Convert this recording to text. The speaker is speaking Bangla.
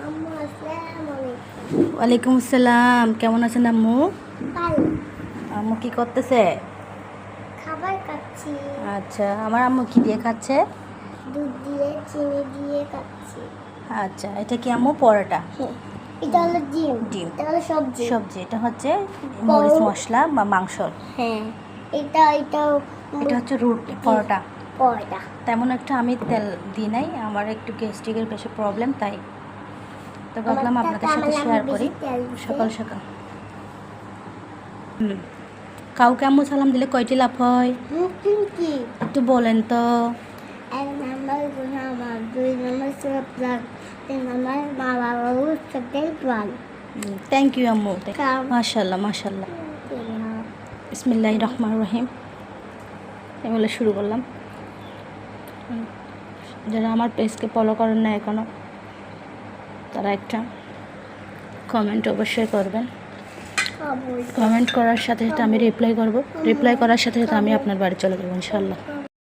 আম্মু আসসালামু আলাইকুম। ওয়ালাইকুম আসসালাম। কেমন আছেন আম্মু? ভালো। আম্মু কি করতেছে? খাবার খাচ্ছি। আচ্ছা, আমার আম্মু কি দিয়ে খাচ্ছে? দুধ দিয়ে চিনি দিয়ে খাচ্ছি। আচ্ছা, এটা কি আম্মু পরোটা? হ্যাঁ, এটা হলো ডিম। ডিম। এটা হলো সবজি। সবজি, এটা হচ্ছে মরিচ মশলা বা মাংস। হ্যাঁ, এটা এটা হচ্ছে রুটি পরোটা। পরোটা। তেমন একটা আমি তেল দিই নাই, আমার একটু গ্যাস্ট্রিকের বেশি প্রবলেম, তাই তো ভাবলাম আপনাদের সাথে শেয়ার করি সকাল সকাল। কাউকে আম্মু সালাম দিলে কয়টি লাভ হয় কি একটু বলেন তো। 1 নাম্বার গুনামার, 2 নাম্বার সুরপ্লান, 3 নাম্বার মা বাবা সাথে প্লান। থ্যাংক ইউ আম্মু। মাশাল্লাহ মাশাল্লাহ। বিসমিল্লাহির রহমানির রহিম। আমি বলে শুরু করলাম। যারা আমার পেজকে ফলো করেন না এখনও, তারা একটা কমেন্ট অবশ্যই করবেন। কমেন্ট করার সাথে সাথে আমি রিপ্লাই করব। রিপ্লাই করার সাথে সাথে আমি আপনার বাড়ি চলে যাবো ইনশাল্লাহ।